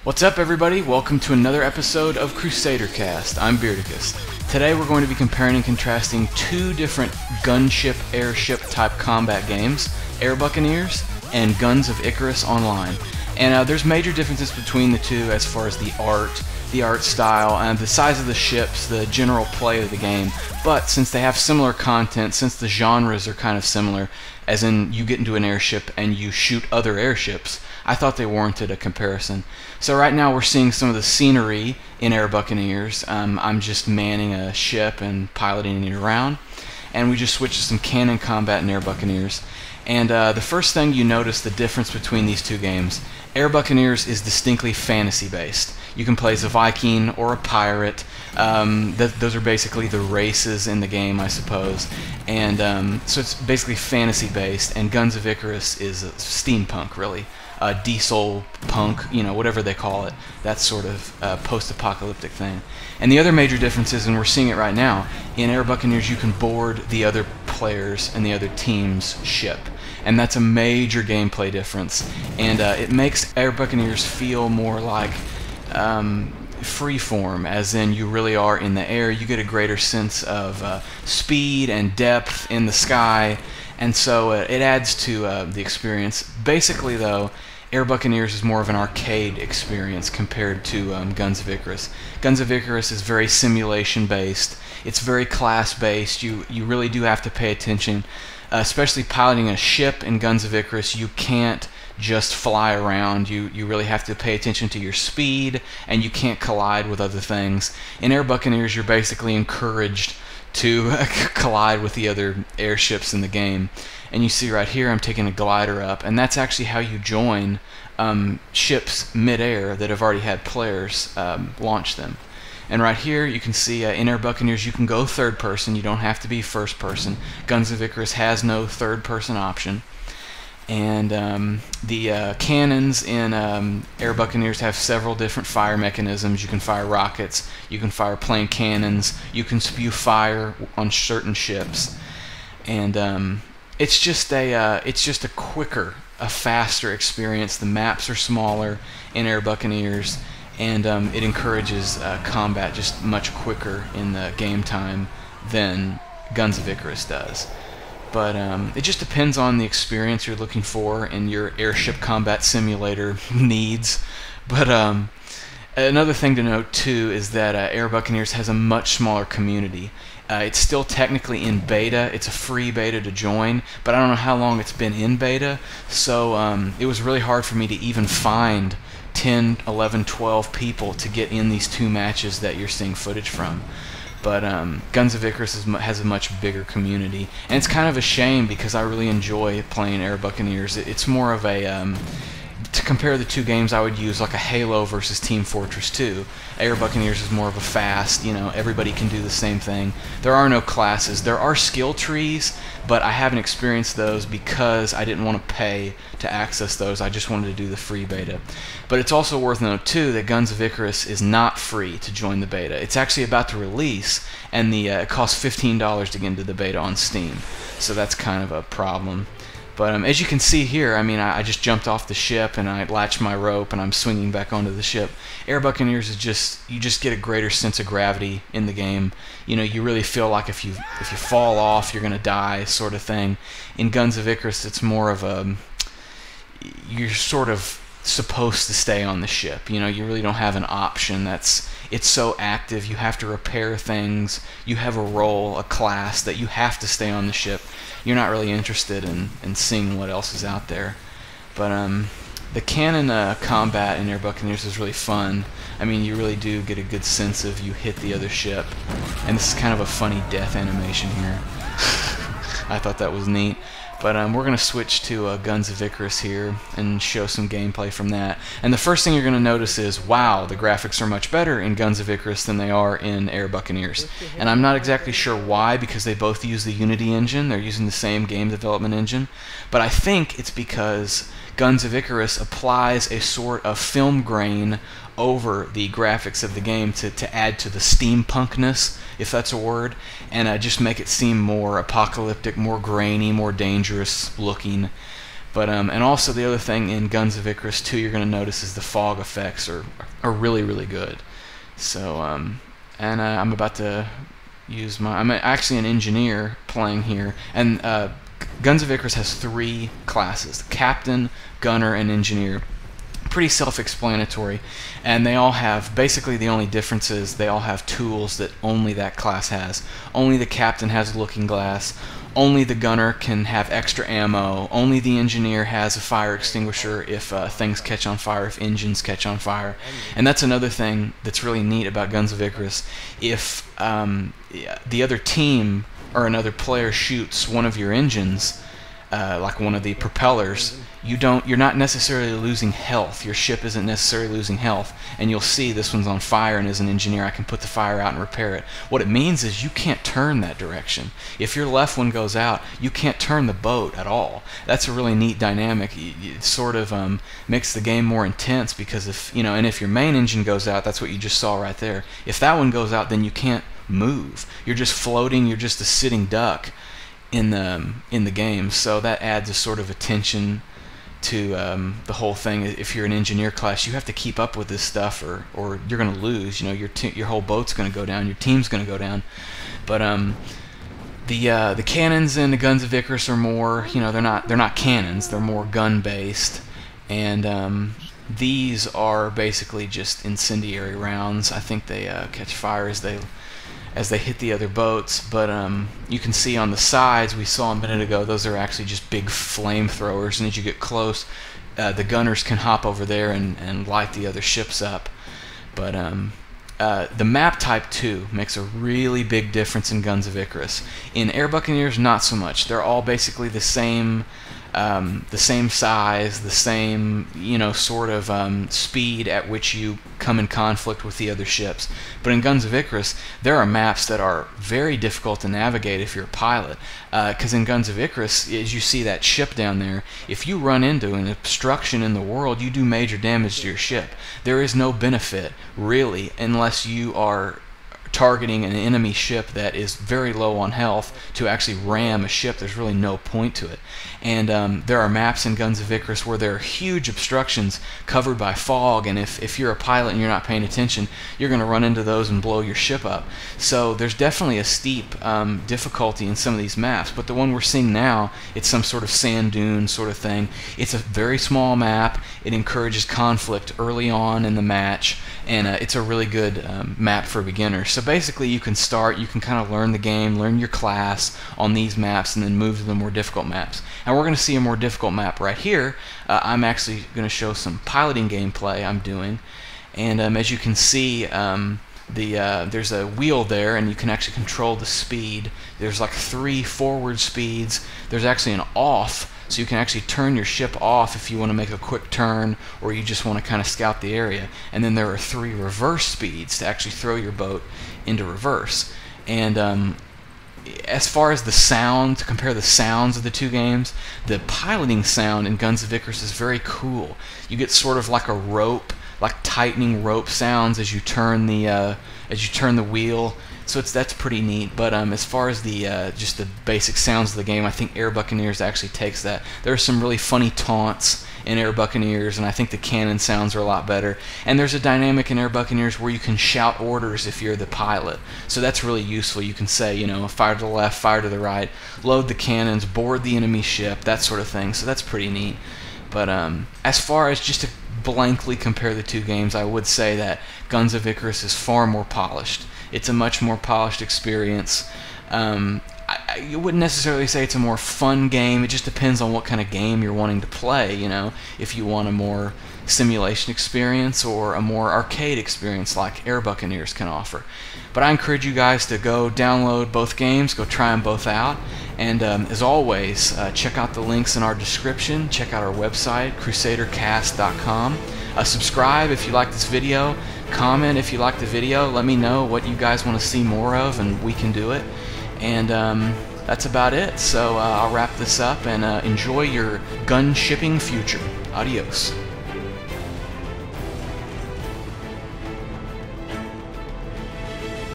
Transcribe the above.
What's up, everybody? Welcome to another episode of CrusaderCast. I'm Beardicus. Today we're going to be comparing and contrasting two different gunship, airship type combat games, AirBuccaneers and Guns of Icarus Online. And there's major differences between the two as far as the art style, and the size of the ships, the general play of the game. But since they have similar content, since the genres are kind of similar, as in you get into an airship and you shoot other airships, I thought they warranted a comparison. So right now we're seeing some of the scenery in AirBuccaneers. I'm just manning a ship and piloting it around, and we just switched to some cannon combat in AirBuccaneers. And the first thing you notice the difference between these two games. AirBuccaneers is distinctly fantasy based. You can play as a Viking or a pirate. Those are basically the races in the game, I suppose. And so it's basically fantasy based, and Guns of Icarus is steampunk, really. Diesel punk, whatever they call it, that sort of post-apocalyptic thing. And the other major difference is, and we're seeing it right now, in AirBuccaneers you can board the other players and the other team's ship, and that's a major gameplay difference, and it makes AirBuccaneers feel more like freeform, as in you really are in the air. You get a greater sense of speed and depth in the sky, and so it adds to the experience. Basically, though, AirBuccaneers is more of an arcade experience compared to Guns of Icarus. Guns of Icarus is very simulation-based. It's very class-based. You really do have to pay attention, especially piloting a ship in Guns of Icarus. You can't just fly around. You really have to pay attention to your speed, and you can't collide with other things. In AirBuccaneers, you're basically encouraged to collide with the other airships in the game. And you see right here I'm taking a glider up, and that's actually how you join ships mid-air that have already had players launch them. And right here you can see in AirBuccaneers you can go third person, you don't have to be first person. Guns of Icarus has no third person option. And the cannons in AirBuccaneers have several different fire mechanisms. You can fire rockets, you can fire plane cannons, you can spew fire on certain ships, and it's just a quicker, a faster experience. The maps are smaller in AirBuccaneers, and it encourages combat just much quicker in the game time than Guns of Icarus does. But it just depends on the experience you're looking for and your airship combat simulator needs. But another thing to note too is that AirBuccaneers has a much smaller community. It's still technically in beta. It's a free beta to join, but I don't know how long it's been in beta, so it was really hard for me to even find 10, 11, 12 people to get in these two matches that you're seeing footage from. But Guns of Icarus has a much bigger community, and it's kind of a shame because I really enjoy playing AirBuccaneers. It's more of a to compare the two games, I would use like a Halo versus Team Fortress 2. AirBuccaneers is more of a fast, everybody can do the same thing. There are no classes. There are skill trees, but I haven't experienced those because I didn't want to pay to access those. I just wanted to do the free beta. But it's also worth noting too that Guns of Icarus is not free to join the beta. It's actually about to release, and it costs $15 to get into the beta on Steam. So that's kind of a problem. But as you can see here, I just jumped off the ship and I latched my rope and I'm swinging back onto the ship. AirBuccaneers is you just get a greater sense of gravity in the game. You really feel like if you fall off, you're gonna die, sort of thing. In Guns of Icarus, it's more of a you're sort of supposed to stay on the ship. You really don't have an option. It's so active. You have to repair things. You have a role, a class that you have to stay on the ship. You're not really interested in seeing what else is out there. But the cannon combat in AirBuccaneers is really fun. You really do get a good sense of you hit the other ship. And this is kind of a funny death animation here. I thought that was neat. But we're going to switch to Guns of Icarus here and show some gameplay from that. And the first thing you're going to notice is, wow, the graphics are much better in Guns of Icarus than they are in AirBuccaneers. And I'm not exactly sure why, because they both use the Unity engine. They're using the same game development engine. But I think it's because Guns of Icarus applies a sort of film grain over the graphics of the game to add to the steampunkness, if that's a word, and just make it seem more apocalyptic, more grainy, more dangerous looking. But and also the other thing in Guns of Icarus 2 you're going to notice is the fog effects are really good. So and I'm about to use I'm actually an engineer playing here, and Guns of Icarus has 3 classes: Captain, Gunner, and Engineer. Pretty self-explanatory, and they all have, basically the only difference is they all have tools that only that class has. Only the Captain has a looking glass, only the Gunner can have extra ammo, only the Engineer has a fire extinguisher if things catch on fire, if engines catch on fire. And that's another thing that's really neat about Guns of Icarus. If the other team or another player shoots one of your engines, like one of the propellers, you're not necessarily losing health. Your ship isn't necessarily losing health, and you'll see this one's on fire, and as an engineer I can put the fire out and repair it. What it means is you can't turn that direction. If your left one goes out, you can't turn the boat at all. That's a really neat dynamic. It sort of makes the game more intense, because if and if your main engine goes out, that's what you just saw right there. If that one goes out, then you can't move. You're just floating. You're just a sitting duck in the game. So that adds a sort of a tension to the whole thing. If you're an engineer class, you have to keep up with this stuff, or you're going to lose. Your whole boat's going to go down. Your team's going to go down. But the cannons in the Guns of Icarus are more, they're not cannons. They're more gun based, and these are basically just incendiary rounds. I think they catch fire as they hit the other boats, but you can see on the sides, we saw a minute ago, those are actually just big flamethrowers, and as you get close, the gunners can hop over there and light the other ships up. But the map type too makes a really big difference in Guns of Icarus. In AirBuccaneers, not so much. They're all basically the same size, the same sort of speed at which you come in conflict with the other ships. But in Guns of Icarus, there are maps that are very difficult to navigate if you're a pilot, because in Guns of Icarus, as you see that ship down there, if you run into an obstruction in the world, you do major damage to your ship. There is no benefit really unless you are targeting an enemy ship that is very low on health to actually ram a ship. There's really no point to it. And there are maps in Guns of Icarus where there are huge obstructions covered by fog, and if you're a pilot and you're not paying attention, you're going to run into those and blow your ship up. So there's definitely a steep difficulty in some of these maps, but the one we're seeing now, it's some sort of sand dune sort of thing. It's a very small map. It encourages conflict early on in the match, and it's a really good map for beginners. So basically you can kind of learn the game, learn your class on these maps, and then move to the more difficult maps. And we're going to see a more difficult map right here. I'm actually going to show some piloting gameplay I'm doing, and as you can see, there's a wheel there, and you can actually control the speed. There's like 3 forward speeds. There's actually an off, so you can actually turn your ship off if you want to make a quick turn, or you just want to kind of scout the area. And then there are 3 reverse speeds to actually throw your boat into reverse. And as far as the sound, to compare the sounds of the 2 games, the piloting sound in Guns of Icarus is very cool. You get sort of like a rope, like tightening rope sounds as you turn the wheel. So that's pretty neat. But as far as the just the basic sounds of the game, I think AirBuccaneers actually takes that. There are some really funny taunts in AirBuccaneers, and I think the cannon sounds are a lot better. And there's a dynamic in AirBuccaneers where you can shout orders if you're the pilot. So that's really useful. You can say, fire to the left, fire to the right, load the cannons, board the enemy ship, that sort of thing. So that's pretty neat. But as far as just to blankly compare the 2 games, I would say that Guns of Icarus is far more polished. It's a much more polished experience. You wouldn't necessarily say it's a more fun game. It just depends on what kind of game you're wanting to play. If you want a more simulation experience or a more arcade experience like AirBuccaneers can offer. But I encourage you guys to go download both games, go try them both out, and as always, check out the links in our description. Check out our website, CrusaderCast.com. Subscribe if you like this video. Comment if you like the video. Let me know what you guys want to see more of, and we can do it. And that's about it. So I'll wrap this up, and enjoy your gun shipping future. Adios.